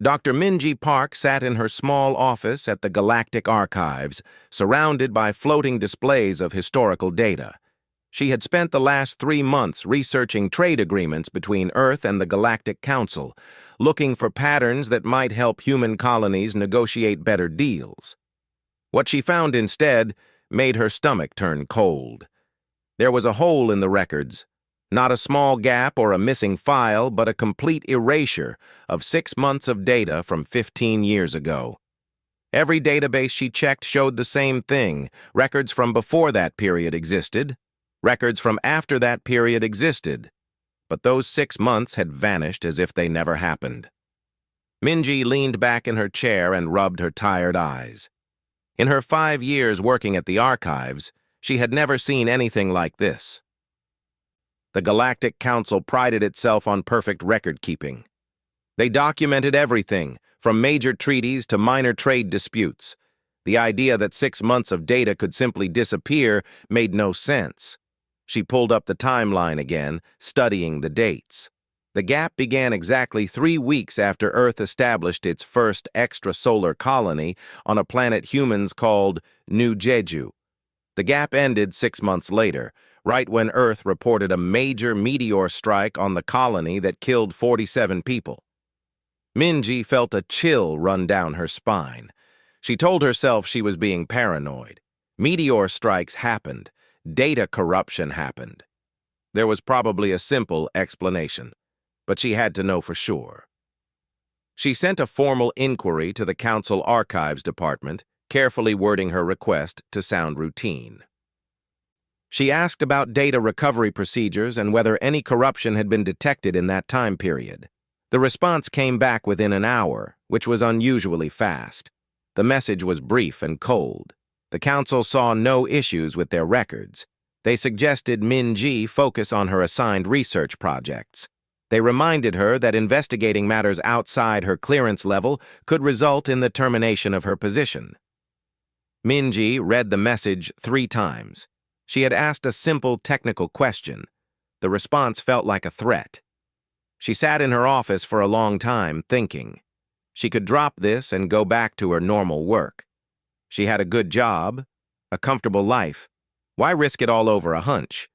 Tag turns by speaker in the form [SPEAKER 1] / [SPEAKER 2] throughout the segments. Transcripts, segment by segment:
[SPEAKER 1] Dr. Minji Park sat in her small office at the Galactic Archives, surrounded by floating displays of historical data. She had spent the last 3 months researching trade agreements between Earth and the Galactic Council, looking for patterns that might help human colonies negotiate better deals. What she found instead made her stomach turn cold. There was a hole in the records. Not a small gap or a missing file, but a complete erasure of 6 months of data from 15 years ago. Every database she checked showed the same thing. Records from before that period existed. Records from after that period existed. But those 6 months had vanished as if they never happened. Minji leaned back in her chair and rubbed her tired eyes. In her 5 years working at the archives, she had never seen anything like this. The Galactic Council prided itself on perfect record-keeping. They documented everything, from major treaties to minor trade disputes. The idea that 6 months of data could simply disappear made no sense. She pulled up the timeline again, studying the dates. The gap began exactly 3 weeks after Earth established its first extrasolar colony on a planet humans called New Jeju. The gap ended 6 months later, right when Earth reported a major meteor strike on the colony that killed 47 people. Minji felt a chill run down her spine. She told herself she was being paranoid. Meteor strikes happened. Data corruption happened. There was probably a simple explanation, but she had to know for sure. She sent a formal inquiry to the Council Archives Department, carefully wording her request to sound routine. She asked about data recovery procedures and whether any corruption had been detected in that time period. The response came back within an hour, which was unusually fast. The message was brief and cold. The council saw no issues with their records. They suggested Minji focus on her assigned research projects. They reminded her that investigating matters outside her clearance level could result in the termination of her position. Minji read the message 3 times. She had asked a simple technical question. The response felt like a threat. She sat in her office for a long time, thinking. She could drop this and go back to her normal work. She had a good job, a comfortable life. Why risk it all over a hunch?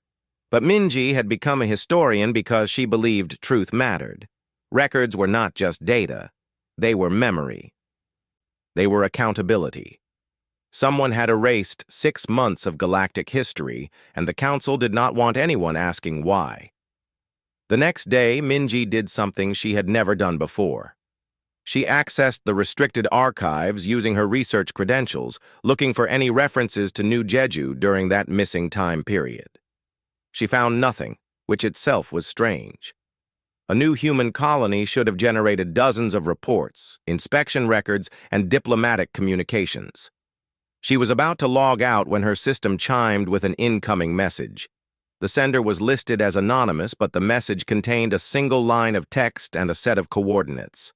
[SPEAKER 1] But Minji had become a historian because she believed truth mattered. Records were not just data. They were memory. They were accountability. Someone had erased 6 months of galactic history, and the council did not want anyone asking why. The next day, Minji did something she had never done before. She accessed the restricted archives using her research credentials, looking for any references to New Jeju during that missing time period. She found nothing, which itself was strange. A new human colony should have generated dozens of reports, inspection records, and diplomatic communications. She was about to log out when her system chimed with an incoming message. The sender was listed as anonymous, but the message contained a single line of text and a set of coordinates.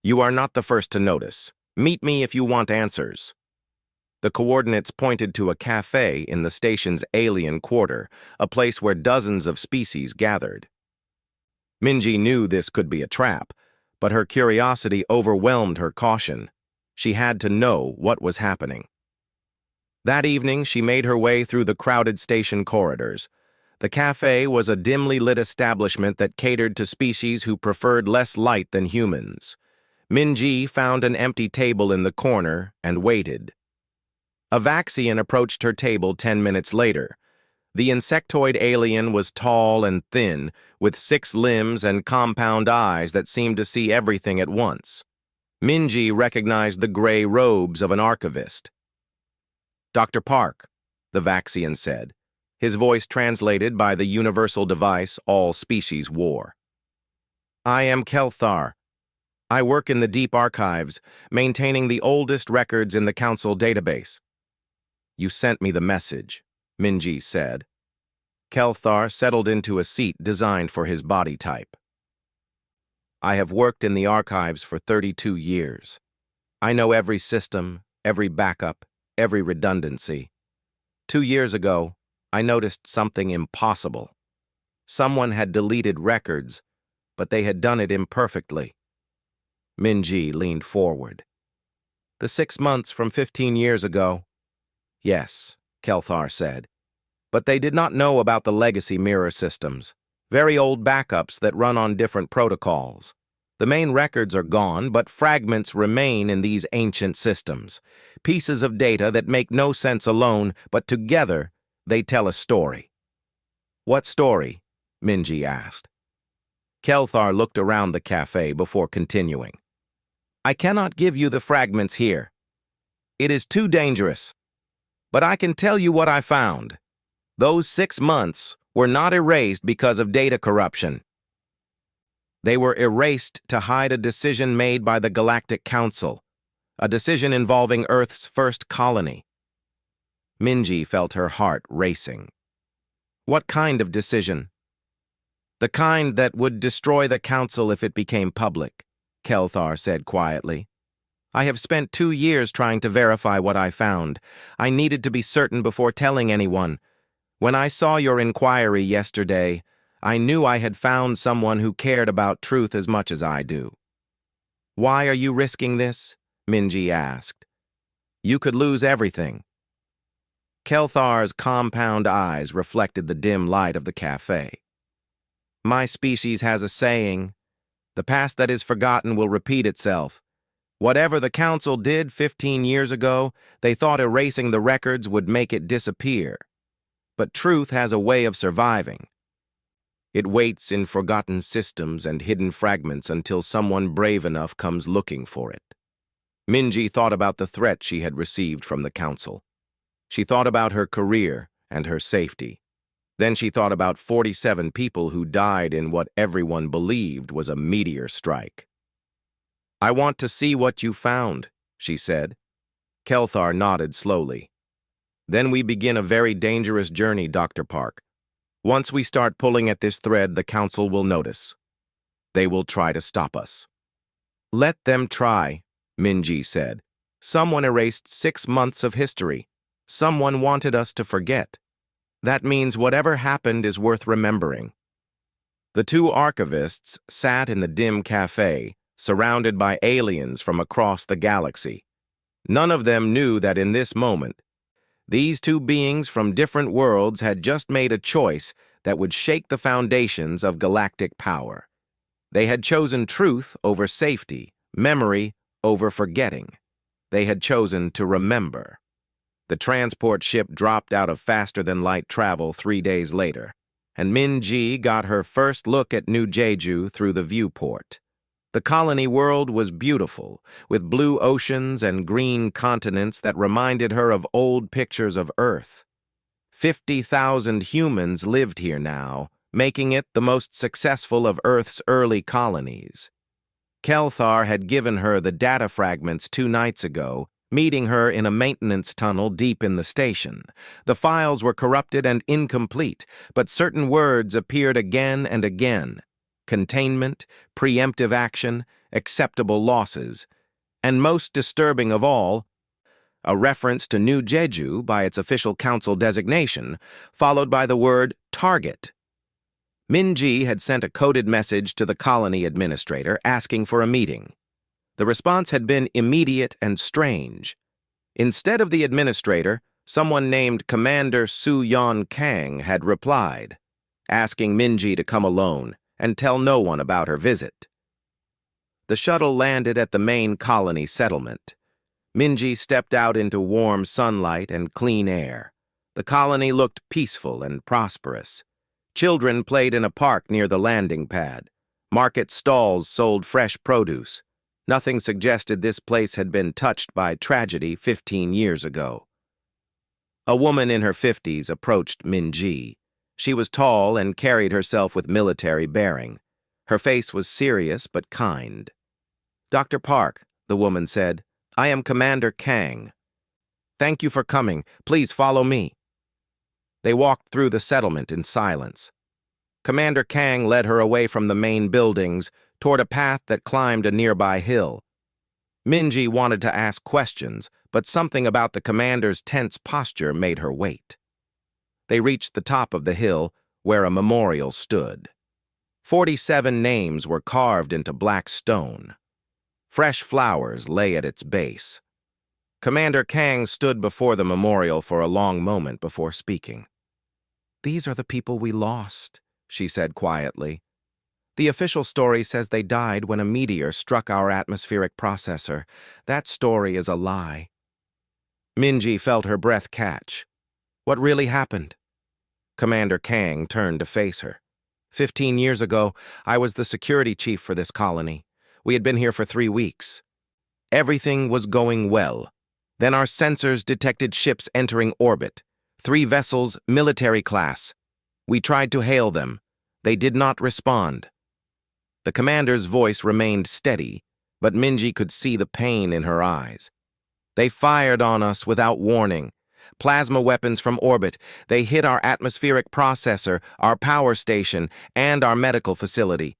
[SPEAKER 1] "You are not the first to notice. Meet me if you want answers." The coordinates pointed to a cafe in the station's alien quarter, a place where dozens of species gathered. Minji knew this could be a trap, but her curiosity overwhelmed her caution. She had to know what was happening. That evening, she made her way through the crowded station corridors. The cafe was a dimly lit establishment that catered to species who preferred less light than humans. Minji found an empty table in the corner and waited. A Vaxian approached her table 10 minutes later. The insectoid alien was tall and thin, with 6 limbs and compound eyes that seemed to see everything at once. Minji recognized the gray robes of an archivist. "Dr. Park," the Vaxian said, his voice translated by the universal device all species wore. "I am Kelthar. I work in the deep archives, maintaining the oldest records in the council database." "You sent me the message," Minji said. Kelthar settled into a seat designed for his body type. "I have worked in the archives for 32 years. I know every system, every backup, every redundancy. 2 years ago, I noticed something impossible. Someone had deleted records, but they had done it imperfectly." Minji leaned forward. The 6 months from 15 years ago. Yes, Kelthar said. But they did not know about the legacy mirror systems, very old backups that run on different protocols. The main records are gone, but fragments remain in these ancient systems, pieces of data that make no sense alone, but together they tell a story. What story? Minji asked. Kelthar looked around the cafe before continuing. I cannot give you the fragments here. It is too dangerous. But I can tell you what I found. Those 6 months were not erased because of data corruption. They were erased to hide a decision made by the Galactic Council, a decision involving Earth's first colony. Minji felt her heart racing. What kind of decision? The kind that would destroy the Council if it became public, Kelthar said quietly. I have spent 2 years trying to verify what I found. I needed to be certain before telling anyone. When I saw your inquiry yesterday, I knew I had found someone who cared about truth as much as I do. Why are you risking this? Minji asked. You could lose everything. Kelthar's compound eyes reflected the dim light of the cafe. My species has a saying, the past that is forgotten will repeat itself. Whatever the Council did 15 years ago, they thought erasing the records would make it disappear. But truth has a way of surviving. It waits in forgotten systems and hidden fragments until someone brave enough comes looking for it. Minji thought about the threat she had received from the Council. She thought about her career and her safety. Then she thought about 47 people who died in what everyone believed was a meteor strike. I want to see what you found, she said. Kelthar nodded slowly. Then we begin a very dangerous journey, Dr. Park. Once we start pulling at this thread, the Council will notice. They will try to stop us. Let them try, Minji said. Someone erased 6 months of history. Someone wanted us to forget. That means whatever happened is worth remembering. The 2 archivists sat in the dim cafe, surrounded by aliens from across the galaxy. None of them knew that in this moment, these 2 beings from different worlds had just made a choice that would shake the foundations of galactic power. They had chosen truth over safety, memory over forgetting. They had chosen to remember. The transport ship dropped out of faster-than-light travel 3 days later, and Minji got her first look at New Jeju through the viewport. The colony world was beautiful, with blue oceans and green continents that reminded her of old pictures of Earth. 50,000 humans lived here now, making it the most successful of Earth's early colonies. Kelthar had given her the data fragments 2 nights ago, meeting her in a maintenance tunnel deep in the station. The files were corrupted and incomplete, but certain words appeared again and again. Containment, preemptive action, acceptable losses, and most disturbing of all, a reference to New Jeju by its official council designation, followed by the word target. Minji had sent a coded message to the colony administrator asking for a meeting. The response had been immediate and strange. Instead of the administrator, someone named Commander Su-Yon Kang had replied, asking Minji to come alone and tell no one about her visit. The shuttle landed at the main colony settlement. Minji stepped out into warm sunlight and clean air. The colony looked peaceful and prosperous. Children played in a park near the landing pad. Market stalls sold fresh produce. Nothing suggested this place had been touched by tragedy 15 years ago. A woman in her 50s approached Minji. She was tall and carried herself with military bearing. Her face was serious but kind. Dr. Park, the woman said, I am Commander Kang. Thank you for coming. Please follow me. They walked through the settlement in silence. Commander Kang led her away from the main buildings toward a path that climbed a nearby hill. Minji wanted to ask questions, but something about the commander's tense posture made her wait. They reached the top of the hill, where a memorial stood. 47 names were carved into black stone. Fresh flowers lay at its base. Commander Kang stood before the memorial for a long moment before speaking. "These are the people we lost," she said quietly. "The official story says they died when a meteor struck our atmospheric processor. That story is a lie." Minji felt her breath catch. What really happened? Commander Kang turned to face her. 15 years ago, I was the security chief for this colony. We had been here for 3 weeks. Everything was going well. Then our sensors detected ships entering orbit. 3 vessels, military class. We tried to hail them. They did not respond. The commander's voice remained steady, but Minji could see the pain in her eyes. They fired on us without warning. Plasma weapons from orbit. They hit our atmospheric processor, our power station, and our medical facility.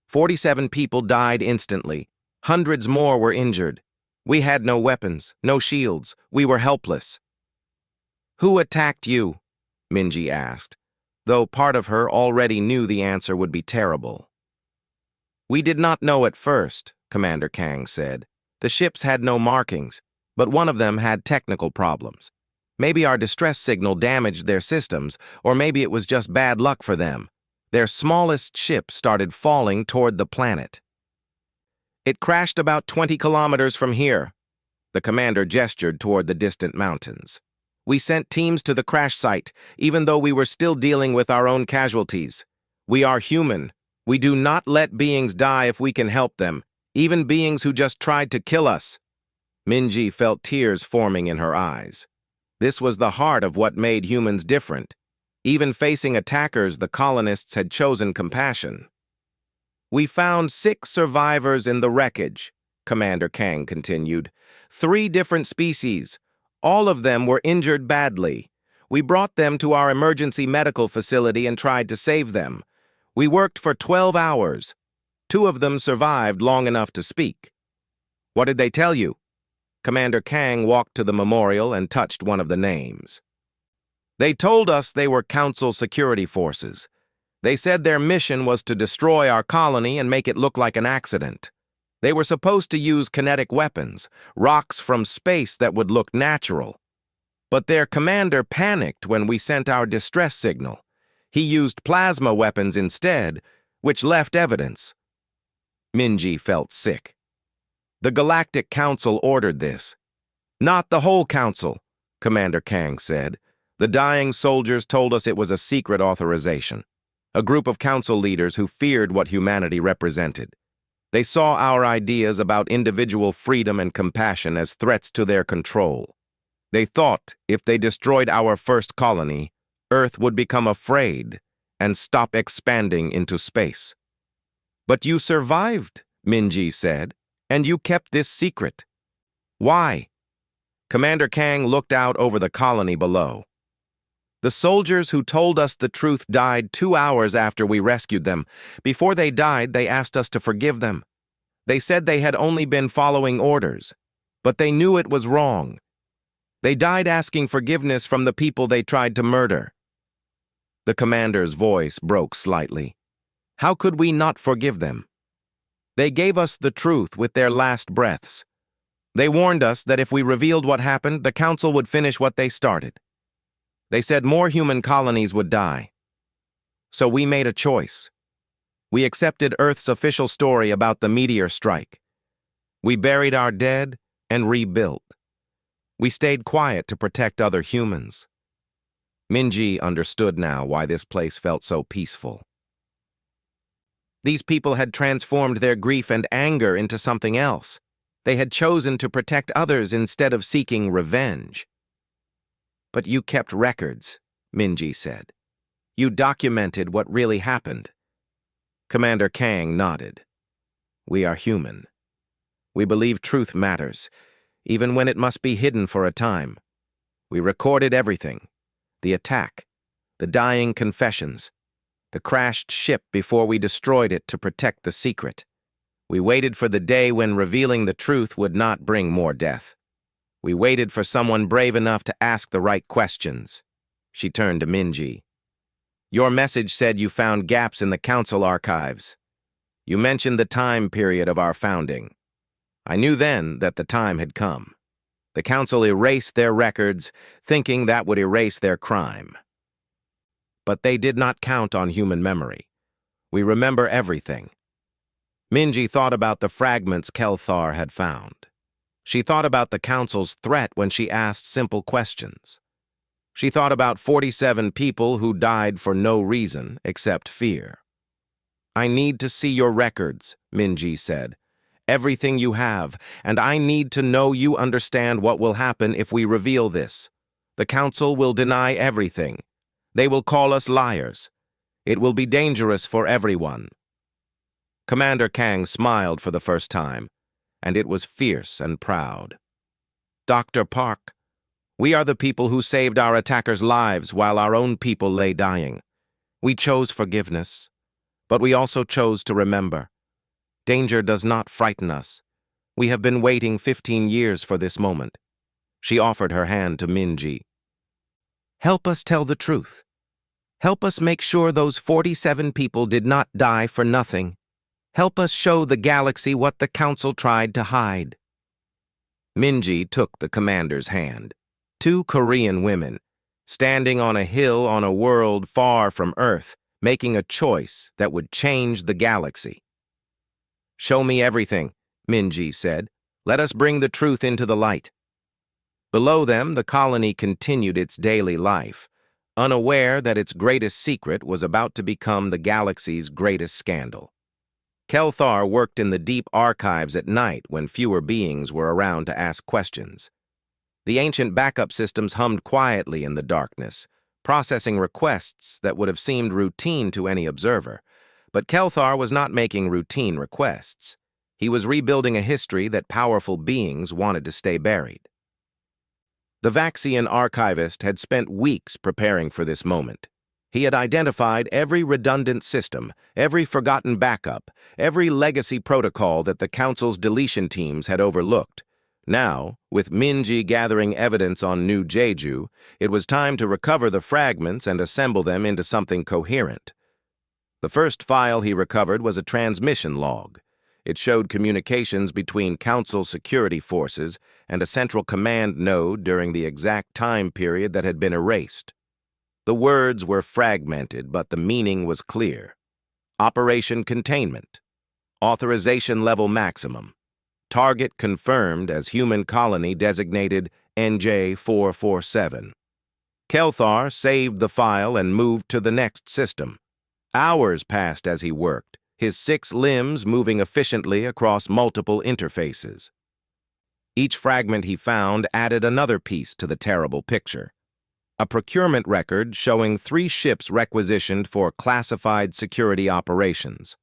[SPEAKER 1] 47 people died instantly. Hundreds more were injured. We had no weapons, no shields. We were helpless. "Who attacked you?" Minji asked, though part of her already knew the answer would be terrible. "We did not know at first," Commander Kang said. "The ships had no markings, but one of them had technical problems. Maybe our distress signal damaged their systems, or maybe it was just bad luck for them. Their smallest ship started falling toward the planet. It crashed about 20 kilometers from here." The commander gestured toward the distant mountains. "We sent teams to the crash site, even though we were still dealing with our own casualties. We are human. We do not let beings die if we can help them, even beings who just tried to kill us." Minji felt tears forming in her eyes. This was the heart of what made humans different. Even facing attackers, the colonists had chosen compassion. "We found 6 survivors in the wreckage," Commander Kang continued. 3 different species. All of them were injured badly. We brought them to our emergency medical facility and tried to save them. We worked for 12 hours. 2 of them survived long enough to speak." "What did they tell you?" Commander Kang walked to the memorial and touched one of the names. "They told us they were Council security forces. They said their mission was to destroy our colony and make it look like an accident. They were supposed to use kinetic weapons, rocks from space that would look natural. But their commander panicked when we sent our distress signal. He used plasma weapons instead, which left evidence." Minji felt sick. "The Galactic Council ordered this." "Not the whole council," Commander Kang said. "The dying soldiers told us it was a secret authorization. A group of council leaders who feared what humanity represented. They saw our ideas about individual freedom and compassion as threats to their control. They thought if they destroyed our first colony, Earth would become afraid and stop expanding into space." "But you survived," Minji said, "and you kept this secret. Why?" Commander Kang looked out over the colony below. "The soldiers who told us the truth died 2 hours after we rescued them. Before they died, they asked us to forgive them. They said they had only been following orders, but they knew it was wrong. They died asking forgiveness from the people they tried to murder." The commander's voice broke slightly. "How could we not forgive them? They gave us the truth with their last breaths. They warned us that if we revealed what happened, the council would finish what they started. They said more human colonies would die. So we made a choice. We accepted Earth's official story about the meteor strike. We buried our dead and rebuilt. We stayed quiet to protect other humans." Minji understood now why this place felt so peaceful. These people had transformed their grief and anger into something else. They had chosen to protect others instead of seeking revenge. "But you kept records," Minji said. "You documented what really happened." Commander Kang nodded. "We are human. We believe truth matters, even when it must be hidden for a time. We recorded everything: the attack, the dying confessions, the crashed ship before we destroyed it to protect the secret. We waited for the day when revealing the truth would not bring more death. We waited for someone brave enough to ask the right questions." She turned to Minji. "Your message said you found gaps in the council archives. You mentioned the time period of our founding. I knew then that the time had come. The Council erased their records, thinking that would erase their crime. But they did not count on human memory. We remember everything. Minji thought about the fragments Kelthar had found. She thought about the Council's threat when she asked simple questions. She thought about 47 people who died for no reason except fear. "I need to see your records," Minji said. "Everything you have, and I need to know you understand what will happen if we reveal this. The Council will deny everything. They will call us liars. It will be dangerous for everyone." Commander Kang smiled for the first time, and it was fierce and proud. "Dr. Park, we are the people who saved our attackers' lives while our own people lay dying. We chose forgiveness, but we also chose to remember. Danger does not frighten us. We have been waiting 15 years for this moment." She offered her hand to Minji. "Help us tell the truth. Help us make sure those 47 people did not die for nothing. Help us show the galaxy what the Council tried to hide." Minji took the commander's hand. Two Korean women, standing on a hill on a world far from Earth, making a choice that would change the galaxy. "Show me everything," Minji said. "Let us bring the truth into the light." Below them, the colony continued its daily life, unaware that its greatest secret was about to become the galaxy's greatest scandal. Kelthar worked in the deep archives at night when fewer beings were around to ask questions. The ancient backup systems hummed quietly in the darkness, processing requests that would have seemed routine to any observer. But Kelthar was not making routine requests. He was rebuilding a history that powerful beings wanted to stay buried. The Vaxian archivist had spent weeks preparing for this moment. He had identified every redundant system, every forgotten backup, every legacy protocol that the Council's deletion teams had overlooked. Now, with Minji gathering evidence on New Jeju, it was time to recover the fragments and assemble them into something coherent. The first file he recovered was a transmission log. It showed communications between Council security forces and a central command node during the exact time period that had been erased. The words were fragmented, but the meaning was clear. Operation Containment. Authorization Level Maximum. Target confirmed as Human Colony designated NJ447. Kelthar saved the file and moved to the next system. Hours passed as he worked, his 6 limbs moving efficiently across multiple interfaces. Each fragment he found added another piece to the terrible picture. A procurement record showing 3 ships requisitioned for classified security operations.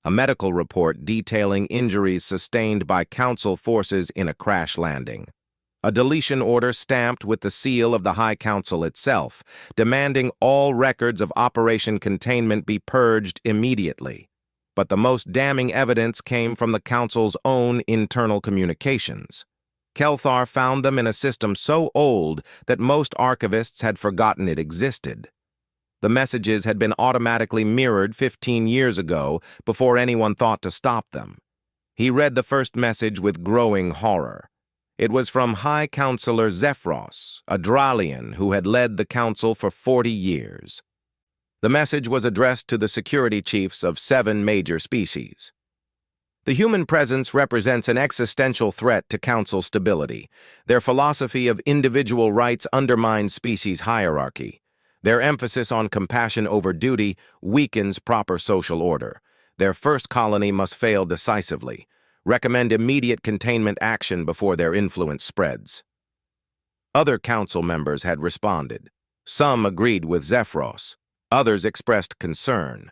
[SPEAKER 1] A medical report detailing injuries sustained by Council forces in a crash landing. A deletion order stamped with the seal of the High Council itself, demanding all records of Operation Containment be purged immediately. But the most damning evidence came from the Council's own internal communications. Kelthar found them in a system so old that most archivists had forgotten it existed. The messages had been automatically mirrored 15 years ago before anyone thought to stop them. He read the first message with growing horror. It was from High Counselor Zephyros, a Dralian who had led the Council for 40 years. The message was addressed to the security chiefs of 7 major species. The human presence represents an existential threat to Council stability. Their philosophy of individual rights undermines species hierarchy. Their emphasis on compassion over duty weakens proper social order. Their first colony must fail decisively. Recommend immediate containment action before their influence spreads. Other Council members had responded. Some agreed with Zephyros. Others expressed concern.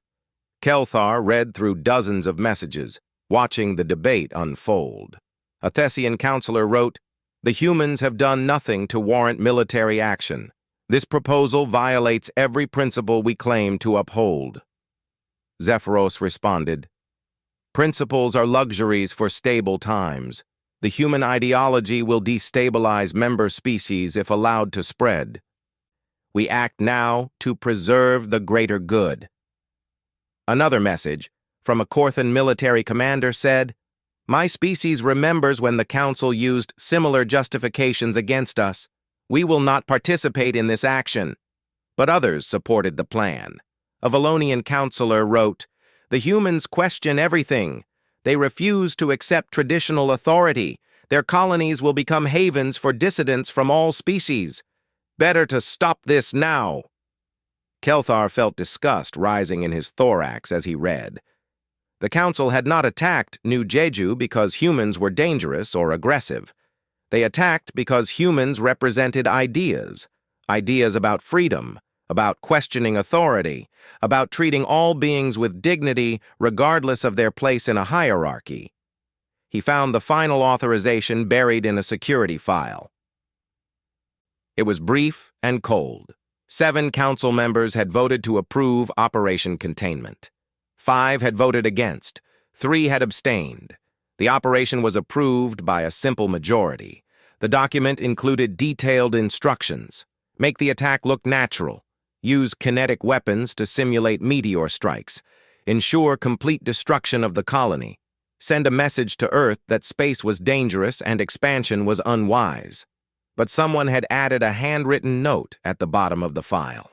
[SPEAKER 1] Kelthar read through dozens of messages, watching the debate unfold. A Thessian counselor wrote, "The humans have done nothing to warrant military action. This proposal violates every principle we claim to uphold." Zephyros responded, "Principles are luxuries for stable times. The human ideology will destabilize member species if allowed to spread. We act now to preserve the greater good." Another message, from a Korthan military commander, said, My species remembers when the Council used similar justifications against us. We will not participate in this action. But others supported the plan. A Valonian counselor wrote, "The humans question everything. They refuse to accept traditional authority. Their colonies will become havens for dissidents from all species. Better to stop this now." Kelthar felt disgust rising in his thorax as he read. The Council had not attacked New Jeju because humans were dangerous or aggressive. They attacked because humans represented ideas about freedom, about questioning authority, about treating all beings with dignity regardless of their place in a hierarchy. He found the final authorization buried in a security file. It was brief and cold. 7 council members had voted to approve Operation Containment. 5 had voted against. 3 had abstained. The operation was approved by a simple majority. The document included detailed instructions. Make the attack look natural. Use kinetic weapons to simulate meteor strikes. Ensure complete destruction of the colony. Send a message to Earth that space was dangerous and expansion was unwise. But someone had added a handwritten note at the bottom of the file.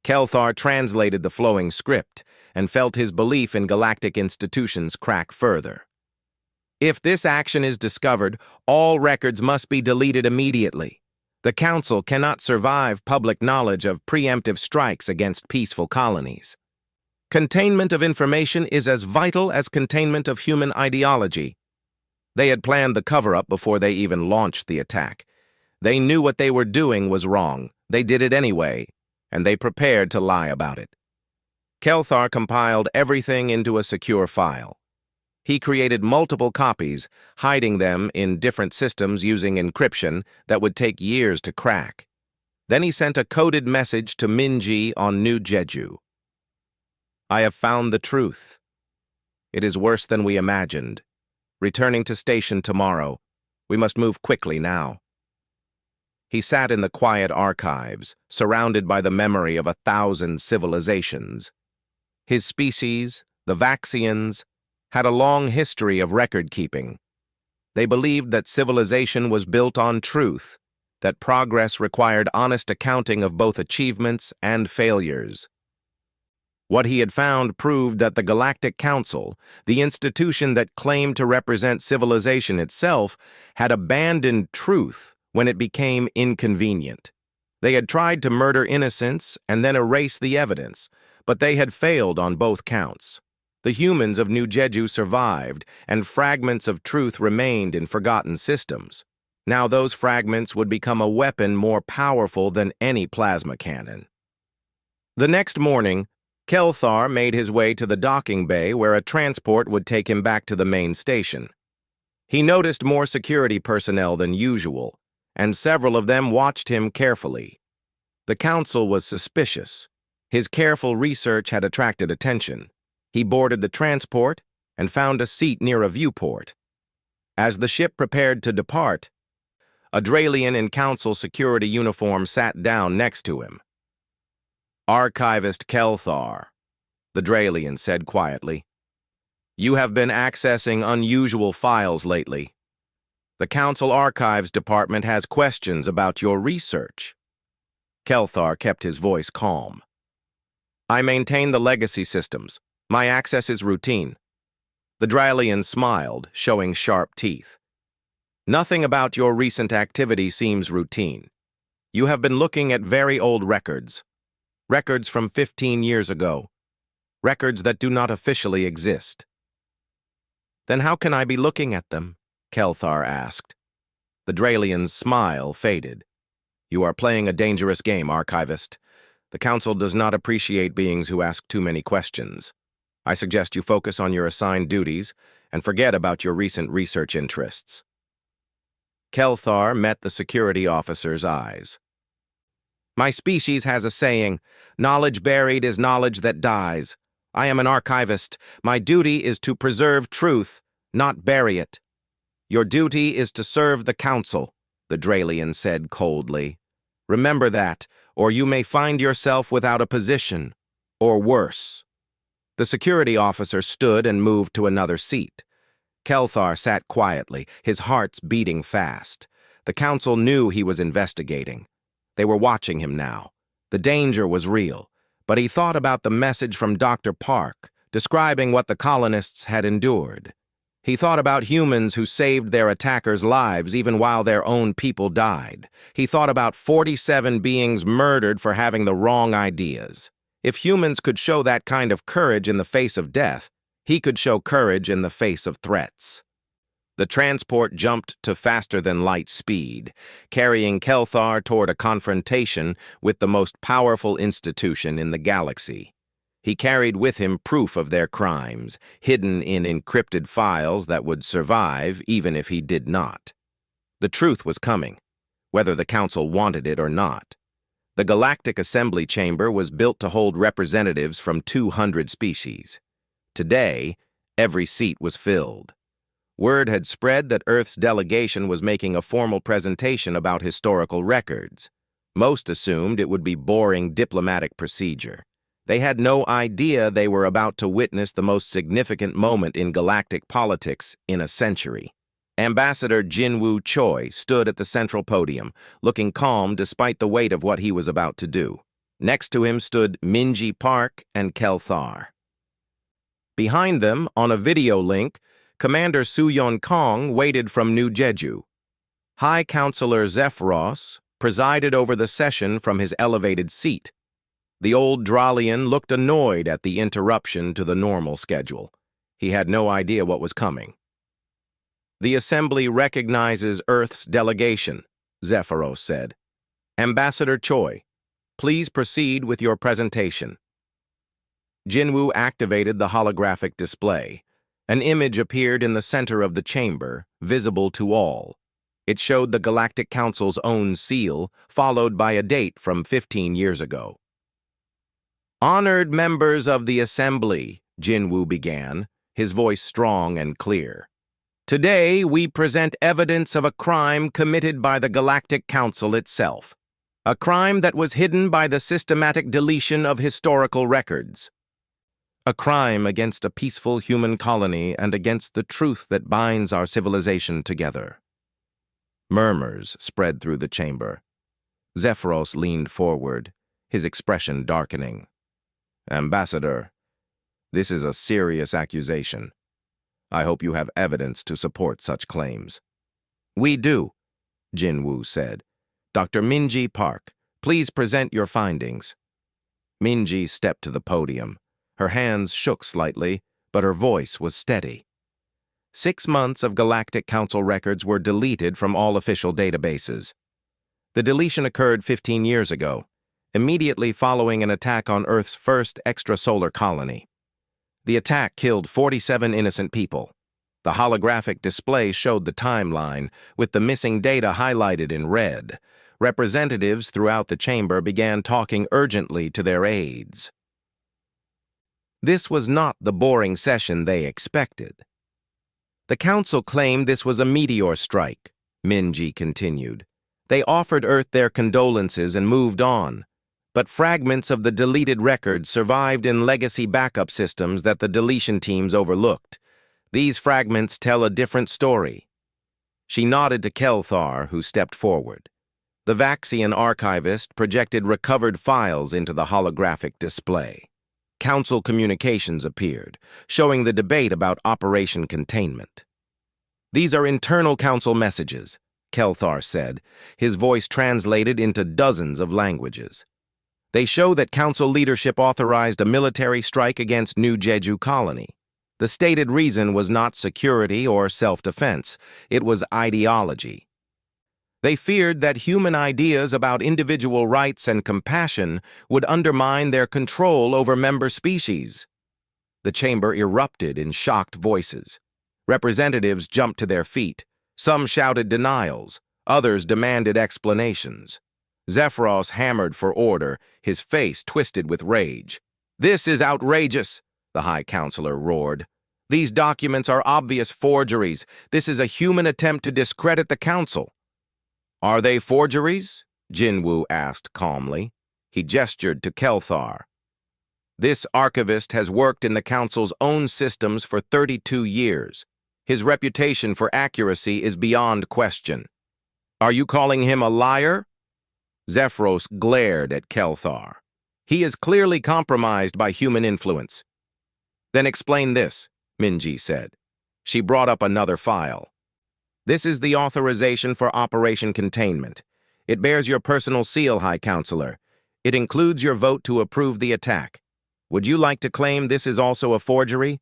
[SPEAKER 1] Kelthar translated the flowing script and felt his belief in galactic institutions crack further. If this action is discovered, all records must be deleted immediately. The Council cannot survive public knowledge of preemptive strikes against peaceful colonies. Containment of information is as vital as containment of human ideology. They had planned the cover-up before they even launched the attack. They knew what they were doing was wrong. They did it anyway, and they prepared to lie about it. Kelthar compiled everything into a secure file. He created multiple copies, hiding them in different systems using encryption that would take years to crack. Then he sent a coded message to Minji on New Jeju. "I have found the truth. It is worse than we imagined. Returning to station tomorrow. We must move quickly now." He sat in the quiet archives, surrounded by the memory of 1,000 civilizations. His species, the Vaxians, had a long history of record-keeping. They believed that civilization was built on truth, that progress required honest accounting of both achievements and failures. What he had found proved that the Galactic Council, the institution that claimed to represent civilization itself, had abandoned truth when it became inconvenient. They had tried to murder innocents and then erase the evidence, but they had failed on both counts. The humans of New Jeju survived, and fragments of truth remained in forgotten systems. Now those fragments would become a weapon more powerful than any plasma cannon. The next morning, Kelthar made his way to the docking bay where a transport would take him back to the main station. He noticed more security personnel than usual, and several of them watched him carefully. The Council was suspicious. His careful research had attracted attention. He boarded the transport and found a seat near a viewport. As the ship prepared to depart, a Dralian in Council security uniform sat down next to him. "Archivist Kelthar," the Dralian said quietly. "You have been accessing unusual files lately. The Council Archives Department has questions about your research." Kelthar kept his voice calm. "I maintain the legacy systems. My access is routine." The Dralian smiled, showing sharp teeth. "Nothing about your recent activity seems routine. You have been looking at very old records. Records from 15 years ago. Records that do not officially exist." "Then how can I be looking at them?" Kelthar asked. The Dralian's smile faded. "You are playing a dangerous game, Archivist. The Council does not appreciate beings who ask too many questions. I suggest you focus on your assigned duties and forget about your recent research interests." Kelthar met the security officer's eyes. "My species has a saying, 'Knowledge buried is knowledge that dies.' I am an archivist. My duty is to preserve truth, not bury it." "Your duty is to serve the Council," the Dralian said coldly. "Remember that, or you may find yourself without a position, or worse." The security officer stood and moved to another seat. Kelthar sat quietly, his heart's beating fast. The council knew he was investigating. They were watching him now. The danger was real, but he thought about the message from Dr. Park, describing what the colonists had endured. He thought about humans who saved their attackers' lives even while their own people died. He thought about 47 beings murdered for having the wrong ideas. If humans could show that kind of courage in the face of death, he could show courage in the face of threats. The transport jumped to faster-than-light speed, carrying Kelthar toward a confrontation with the most powerful institution in the galaxy. He carried with him proof of their crimes, hidden in encrypted files that would survive even if he did not. The truth was coming, whether the Council wanted it or not. The Galactic Assembly Chamber was built to hold representatives from 200 species. Today, every seat was filled. Word had spread that Earth's delegation was making a formal presentation about historical records. Most assumed it would be boring diplomatic procedure. They had no idea they were about to witness the most significant moment in galactic politics in a century. Ambassador Jinwoo Choi stood at the central podium, looking calm despite the weight of what he was about to do. Next to him stood Minji Park and Kelthar. Behind them, on a video link, Commander Suyeon Kong waited from New Jeju. High Counselor Zephyros presided over the session from his elevated seat. The old Dralian looked annoyed at the interruption to the normal schedule. He had no idea what was coming. "The Assembly recognizes Earth's delegation," Zephyros said. "Ambassador Choi, please proceed with your presentation." Jinwoo activated the holographic display. An image appeared in the center of the chamber, visible to all. It showed the Galactic Council's own seal, followed by a date from 15 years ago. "Honored members of the Assembly," Jinwoo began, his voice strong and clear. "Today we present evidence of a crime committed by the Galactic Council itself. A crime that was hidden by the systematic deletion of historical records. A crime against a peaceful human colony and against the truth that binds our civilization together." Murmurs spread through the chamber. Zephyros leaned forward, his expression darkening. "Ambassador, this is a serious accusation. I hope you have evidence to support such claims." "We do," Jinwoo said. "Dr. Minji Park, please present your findings." Minji stepped to the podium. Her hands shook slightly, but her voice was steady. 6 months of Galactic Council records were deleted from all official databases. The deletion occurred 15 years ago, immediately following an attack on Earth's first extrasolar colony. The attack killed 47 innocent people. The holographic display showed the timeline, with the missing data highlighted in red. Representatives throughout the chamber began talking urgently to their aides. This was not the boring session they expected. "The Council claimed this was a meteor strike," Minji continued. "They offered Earth their condolences and moved on. But fragments of the deleted records survived in legacy backup systems that the deletion teams overlooked. These fragments tell a different story." She nodded to Kelthar, who stepped forward. The Vaxian archivist projected recovered files into the holographic display. Council communications appeared, showing the debate about Operation Containment. "These are internal Council messages," Kelthar said, his voice translated into dozens of languages. "They show that Council leadership authorized a military strike against New Jeju Colony. The stated reason was not security or self-defense, it was ideology. They feared that human ideas about individual rights and compassion would undermine their control over member species." The chamber erupted in shocked voices. Representatives jumped to their feet. Some shouted denials. Others demanded explanations. Zephyros hammered for order, his face twisted with rage. "This is outrageous," the High Counselor roared. "These documents are obvious forgeries. This is a human attempt to discredit the Council." "Are they forgeries?" Jinwoo asked calmly. He gestured to Kelthar. "This archivist has worked in the Council's own systems for 32 years. His reputation for accuracy is beyond question. Are you calling him a liar? Zephyros glared at Kelthar. He is clearly compromised by human influence. Then explain this, Minji said. She brought up another file. This is the authorization for Operation Containment. It bears your personal seal, High Counselor. It includes your vote to approve the attack. Would you like to claim this is also a forgery?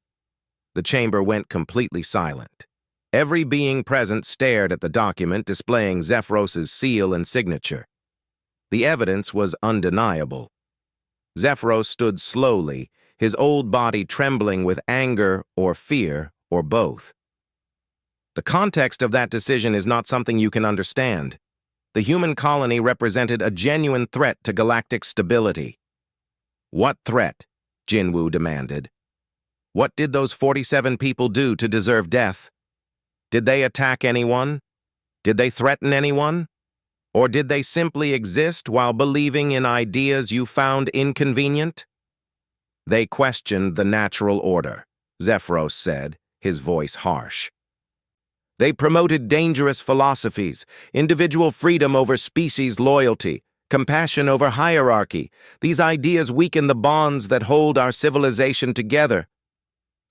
[SPEAKER 1] The chamber went completely silent. Every being present stared at the document displaying Zephyros's seal and signature. The evidence was undeniable. Zephyros stood slowly, his old body trembling with anger or fear or both. The context of that decision is not something you can understand. The human colony represented a genuine threat to galactic stability. What threat? Jinwoo demanded. What did those 47 people do to deserve death? Did they attack anyone? Did they threaten anyone? Or did they simply exist while believing in ideas you found inconvenient? They questioned the natural order, Zephyros said, his voice harsh. They promoted dangerous philosophies, individual freedom over species loyalty, compassion over hierarchy. These ideas weaken the bonds that hold our civilization together.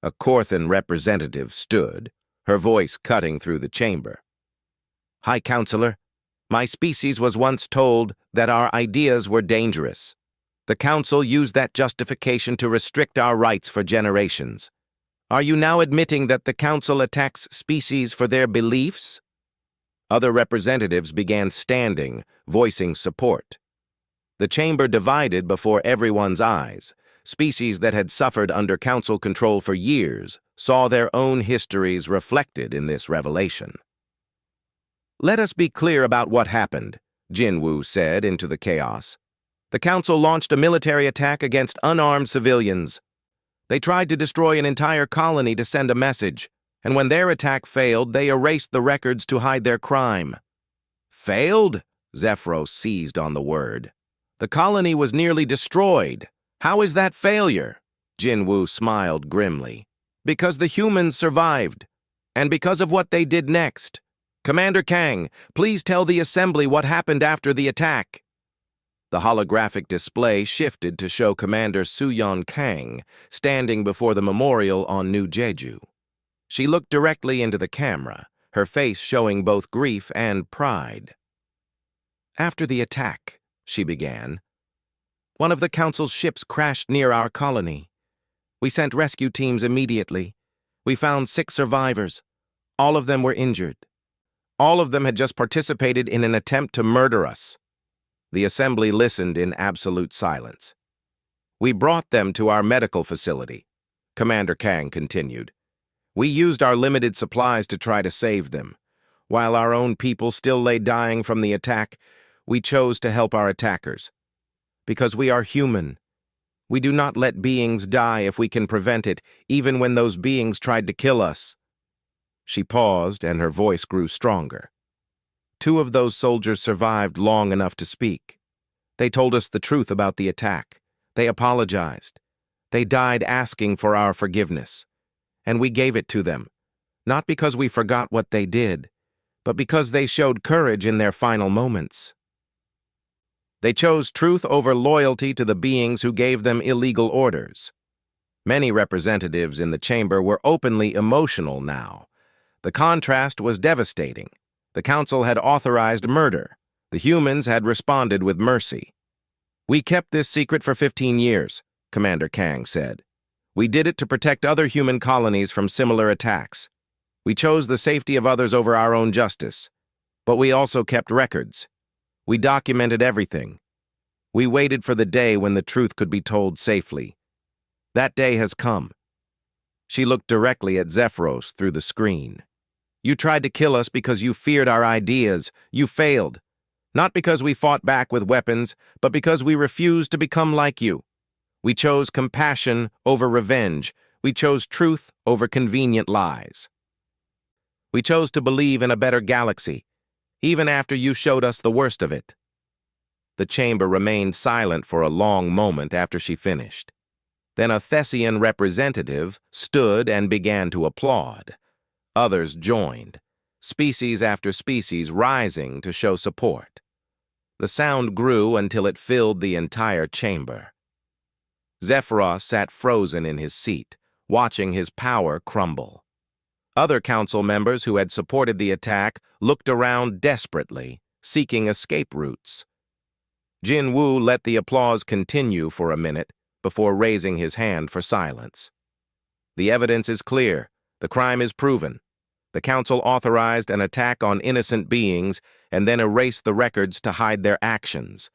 [SPEAKER 1] A Korthan representative stood, her voice cutting through the chamber. High Counselor, my species was once told that our ideas were dangerous. The Council used that justification to restrict our rights for generations. Are you now admitting that the Council attacks species for their beliefs? Other representatives began standing, voicing support. The chamber divided before everyone's eyes. Species that had suffered under Council control for years saw their own histories reflected in this revelation. Let us be clear about what happened, Jinwoo said into the chaos. The Council launched a military attack against unarmed civilians. They tried to destroy an entire colony to send a message, and when their attack failed, they erased the records to hide their crime. Failed? Zephyros seized on the word. The colony was nearly destroyed. How is that failure? Jinwoo smiled grimly. Because the humans survived, and because of what they did next. Commander Kang, please tell the Assembly what happened after the attack. The holographic display shifted to show Commander Suyeon Kang standing before the memorial on New Jeju. She looked directly into the camera, her face showing both grief and pride. After the attack, she began, one of the Council's ships crashed near our colony. We sent rescue teams immediately. We found 6 survivors. All of them were injured. All of them had just participated in an attempt to murder us. The Assembly listened in absolute silence. We brought them to our medical facility, Commander Kang continued. We used our limited supplies to try to save them. While our own people still lay dying from the attack, we chose to help our attackers. Because we are human. We do not let beings die if we can prevent it, even when those beings tried to kill us. She paused, and her voice grew stronger. 2 of those soldiers survived long enough to speak. They told us the truth about the attack. They apologized. They died asking for our forgiveness. And we gave it to them, not because we forgot what they did, but because they showed courage in their final moments. They chose truth over loyalty to the beings who gave them illegal orders. Many representatives in the chamber were openly emotional now. The contrast was devastating. The Council had authorized murder. The humans had responded with mercy. We kept this secret for 15 years, Commander Kang said. We did it to protect other human colonies from similar attacks. We chose the safety of others over our own justice. But we also kept records. We documented everything. We waited for the day when the truth could be told safely. That day has come. She looked directly at Zephyros through the screen. You tried to kill us because you feared our ideas. You failed. Not because we fought back with weapons, but because we refused to become like you. We chose compassion over revenge. We chose truth over convenient lies. We chose to believe in a better galaxy, even after you showed us the worst of it. The chamber remained silent for a long moment after she finished. Then a Thessian representative stood and began to applaud. Others joined, species after species rising to show support. The sound grew until it filled the entire chamber. Zephyros sat frozen in his seat, watching his power crumble. Other council members who had supported the attack looked around desperately, seeking escape routes. Jin Wu let the applause continue for a minute before raising his hand for silence. The evidence is clear. The crime is proven. The council authorized an attack on innocent beings and then erased the records to hide their actions.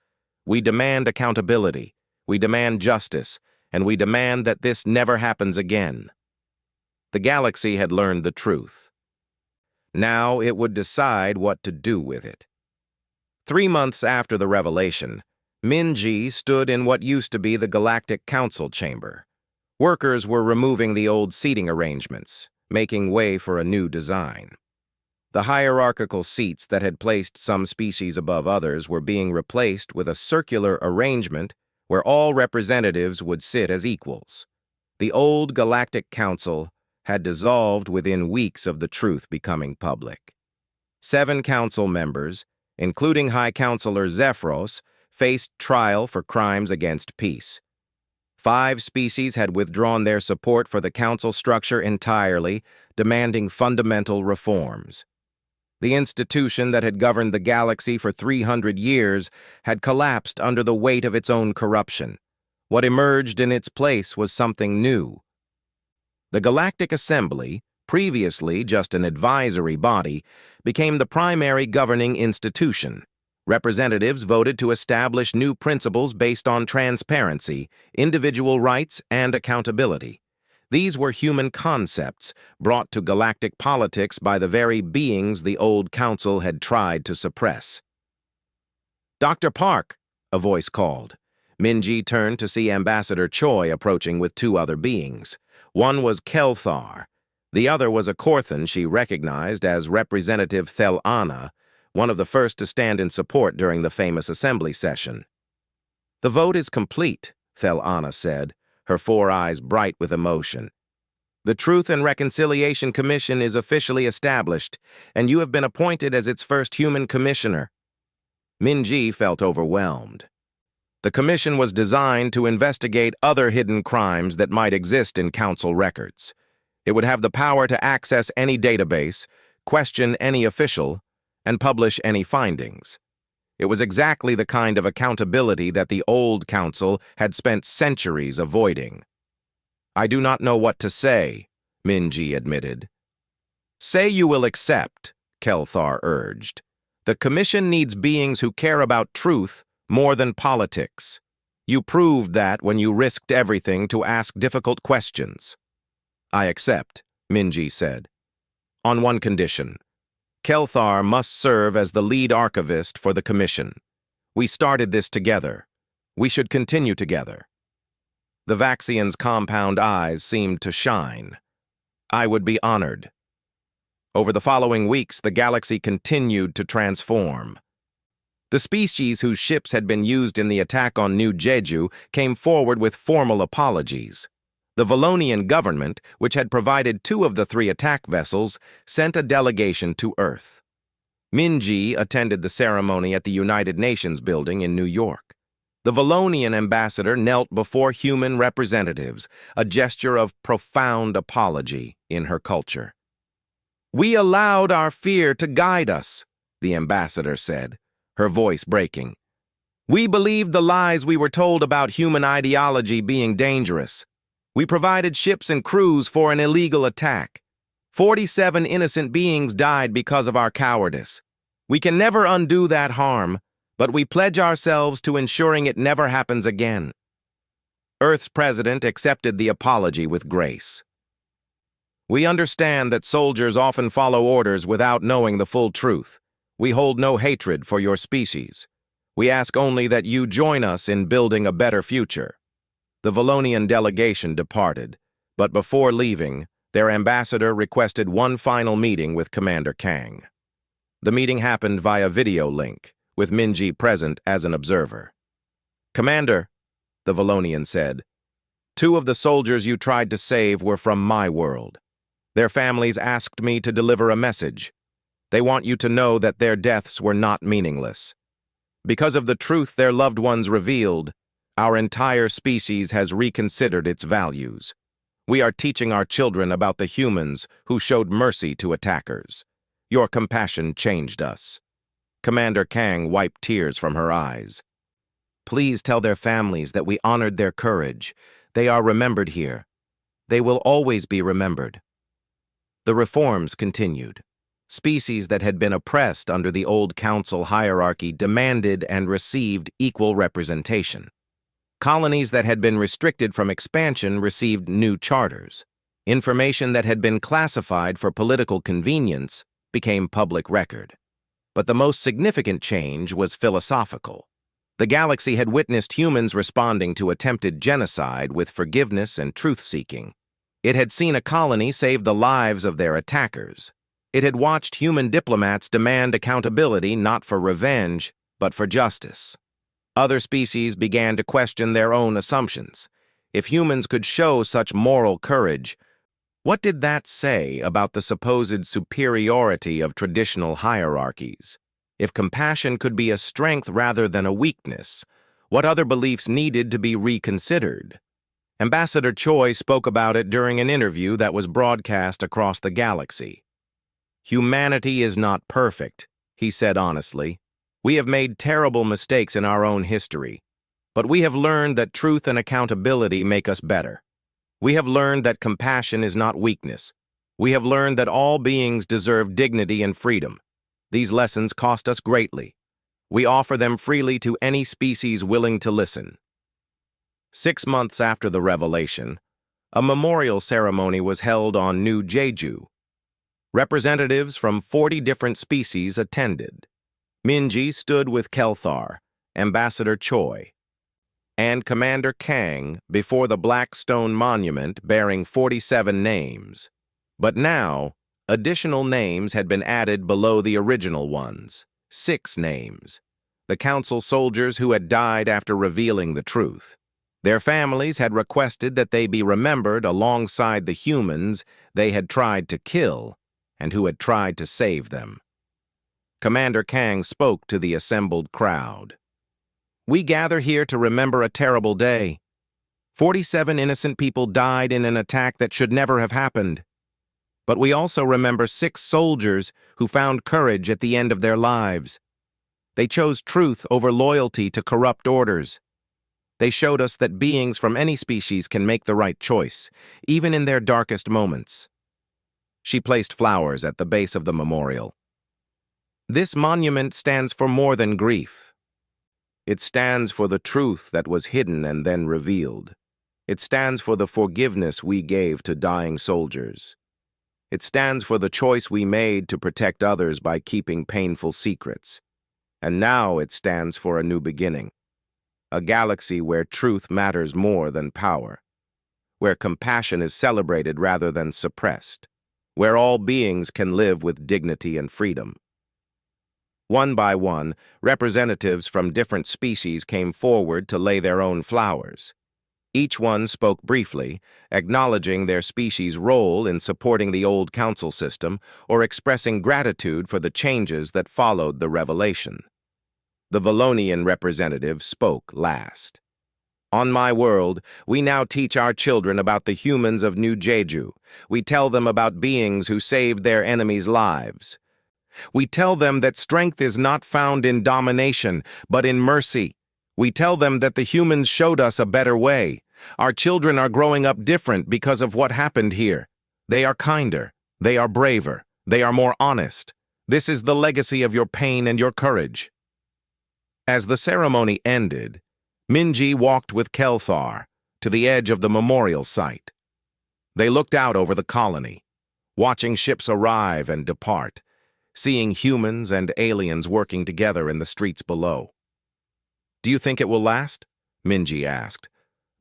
[SPEAKER 1] We demand accountability. We demand justice, and we demand that this never happens again. The galaxy had learned the truth. Now it would decide what to do with it. 3 months after the revelation, Minji stood in what used to be the Galactic Council chamber. Workers were removing the old seating arrangements, making way for a new design. The hierarchical seats that had placed some species above others were being replaced with a circular arrangement where all representatives would sit as equals. The old Galactic Council had dissolved within weeks of the truth becoming public. 7 council members, including High Counselor Zephyros, faced trial for crimes against peace. 5 species had withdrawn their support for the council structure entirely, demanding fundamental reforms. The institution that had governed the galaxy for 300 years had collapsed under the weight of its own corruption. What emerged in its place was something new. The Galactic Assembly, previously just an advisory body, became the primary governing institution. Representatives voted to establish new principles based on transparency, individual rights, and accountability. These were human concepts brought to galactic politics by the very beings the old council had tried to suppress. "Dr. Park," a voice called. Minji turned to see Ambassador Choi approaching with 2 other beings. One was Kelthar. The other was a Korthan she recognized as Representative Thelana, one of the first to stand in support during the famous assembly session. "The vote is complete," Thelana said, her 4 eyes bright with emotion. "The Truth and Reconciliation Commission is officially established, and you have been appointed as its first human commissioner." Minji felt overwhelmed. The commission was designed to investigate other hidden crimes that might exist in council records. It would have the power to access any database, question any official, and publish any findings. It was exactly the kind of accountability that the old council had spent centuries avoiding. "I do not know what to say," Minji admitted. "Say you will accept," Kelthar urged. "The commission needs beings who care about truth more than politics. You proved that when you risked everything to ask difficult questions." "I accept," Minji said. "On one condition. Kelthar must serve as the lead archivist for the commission. We started this together. We should continue together." The Vaxian's compound eyes seemed to shine. "I would be honored." Over the following weeks, the galaxy continued to transform. The species whose ships had been used in the attack on New Jeju came forward with formal apologies. The Valonian government, which had provided 2 of the 3 attack vessels, sent a delegation to Earth. Minji attended the ceremony at the United Nations building in New York. The Valonian ambassador knelt before human representatives, a gesture of profound apology in her culture. "We allowed our fear to guide us," the ambassador said, her voice breaking. "We believed the lies we were told about human ideology being dangerous. We provided ships and crews for an illegal attack. 47 innocent beings died because of our cowardice. We can never undo that harm, but we pledge ourselves to ensuring it never happens again." Earth's president accepted the apology with grace. "We understand that soldiers often follow orders without knowing the full truth. We hold no hatred for your species. We ask only that you join us in building a better future." The Valonian delegation departed, but before leaving, their ambassador requested one final meeting with Commander Kang. The meeting happened via video link, with Minji present as an observer. "Commander," the Valonian said, "2 of the soldiers you tried to save were from my world. Their families asked me to deliver a message. They want you to know that their deaths were not meaningless. Because of the truth their loved ones revealed, our entire species has reconsidered its values. We are teaching our children about the humans who showed mercy to attackers. Your compassion changed us. Commander Kang wiped tears from her eyes. Please tell their families that we honored their courage. They are remembered here. They will always be remembered. The reforms continued. Species that had been oppressed under the old council hierarchy demanded and received equal representation. Colonies that had been restricted from expansion received new charters. Information that had been classified for political convenience became public record. But the most significant change was philosophical. The galaxy had witnessed humans responding to attempted genocide with forgiveness and truth-seeking. It had seen a colony save the lives of their attackers. It had watched human diplomats demand accountability not for revenge, but for justice. Other species began to question their own assumptions. If humans could show such moral courage, what did that say about the supposed superiority of traditional hierarchies? If compassion could be a strength rather than a weakness, what other beliefs needed to be reconsidered? Ambassador Choi spoke about it during an interview that was broadcast across the galaxy. Humanity is not perfect, he said honestly. We have made terrible mistakes in our own history, but we have learned that truth and accountability make us better. We have learned that compassion is not weakness. We have learned that all beings deserve dignity and freedom. These lessons cost us greatly. We offer them freely to any species willing to listen. 6 months after the revelation, a memorial ceremony was held on New Jeju. Representatives from 40 different species attended. Minji stood with Kelthar, Ambassador Choi, and Commander Kang before the black stone monument bearing 47 names. But now, additional names had been added below the original ones, 6 names. The council soldiers who had died after revealing the truth. Their families had requested that they be remembered alongside the humans they had tried to kill and who had tried to save them. Commander Kang spoke to the assembled crowd. We gather here to remember a terrible day. 47 innocent people died in an attack that should never have happened. But we also remember 6 soldiers who found courage at the end of their lives. They chose truth over loyalty to corrupt orders. They showed us that beings from any species can make the right choice, even in their darkest moments. She placed flowers at the base of the memorial. This monument stands for more than grief. It stands for the truth that was hidden and then revealed. It stands for the forgiveness we gave to dying soldiers. It stands for the choice we made to protect others by keeping painful secrets. And now it stands for a new beginning. A galaxy where truth matters more than power. Where compassion is celebrated rather than suppressed. Where all beings can live with dignity and freedom. One by one, representatives from different species came forward to lay their own flowers. Each one spoke briefly, acknowledging their species' role in supporting the old council system or expressing gratitude for the changes that followed the revelation. The Valonian representative spoke last. On my world, we now teach our children about the humans of New Jeju. We tell them about beings who saved their enemies' lives. We tell them that strength is not found in domination, but in mercy. We tell them that the humans showed us a better way. Our children are growing up different because of what happened here. They are kinder. They are braver. They are more honest. This is the legacy of your pain and your courage. As the ceremony ended, Minji walked with Kelthar to the edge of the memorial site. They looked out over the colony, watching ships arrive and depart, seeing humans and aliens working together in the streets below. Do you think it will last? Minji asked.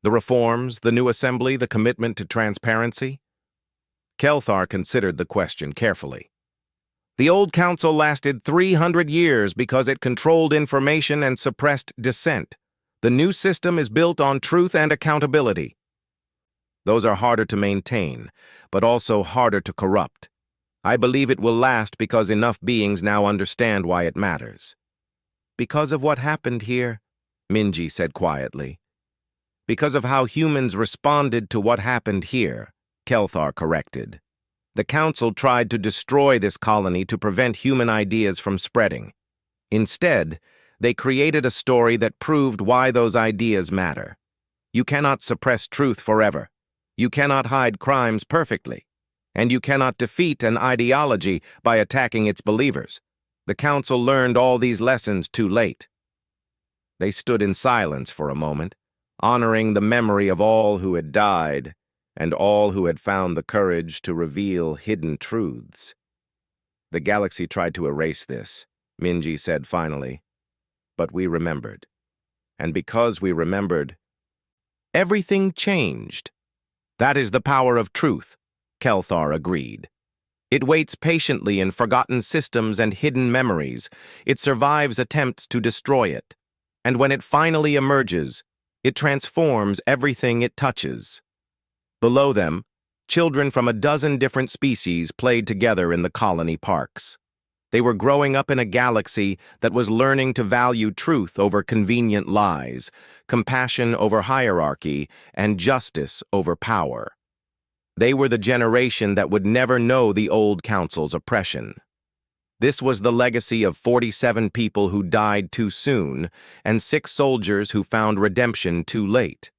[SPEAKER 1] The reforms, the new assembly, the commitment to transparency? Kelthar considered the question carefully. The old council lasted 300 years because it controlled information and suppressed dissent. The new system is built on truth and accountability. Those are harder to maintain, but also harder to corrupt. I believe it will last because enough beings now understand why it matters. Because of what happened here, Minji said quietly. Because of how humans responded to what happened here, Kelthar corrected. The Council tried to destroy this colony to prevent human ideas from spreading. Instead, they created a story that proved why those ideas matter. You cannot suppress truth forever. You cannot hide crimes perfectly. And you cannot defeat an ideology by attacking its believers. The Council learned all these lessons too late. They stood in silence for a moment, honoring the memory of all who had died and all who had found the courage to reveal hidden truths. The galaxy tried to erase this, Minji said finally. But we remembered. And because we remembered, everything changed. That is the power of truth, Kelthar agreed. It waits patiently in forgotten systems and hidden memories. It survives attempts to destroy it. And when it finally emerges, it transforms everything it touches. Below them, children from a dozen different species played together in the colony parks. They were growing up in a galaxy that was learning to value truth over convenient lies, compassion over hierarchy, and justice over power. They were the generation that would never know the old Council's oppression. This was the legacy of 47 people who died too soon and 6 soldiers who found redemption too late.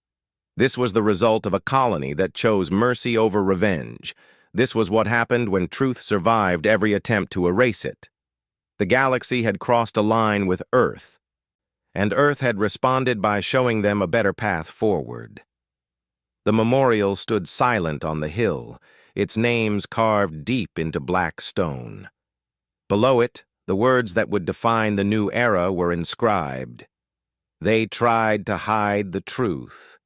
[SPEAKER 1] This was the result of a colony that chose mercy over revenge. This was what happened when truth survived every attempt to erase it. The galaxy had crossed a line with Earth, and Earth had responded by showing them a better path forward. The memorial stood silent on the hill, its names carved deep into black stone. Below it, the words that would define the new era were inscribed. They tried to hide the truth.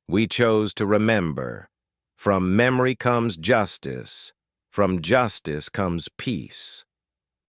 [SPEAKER 1] We chose to remember. From memory comes justice. From justice comes peace.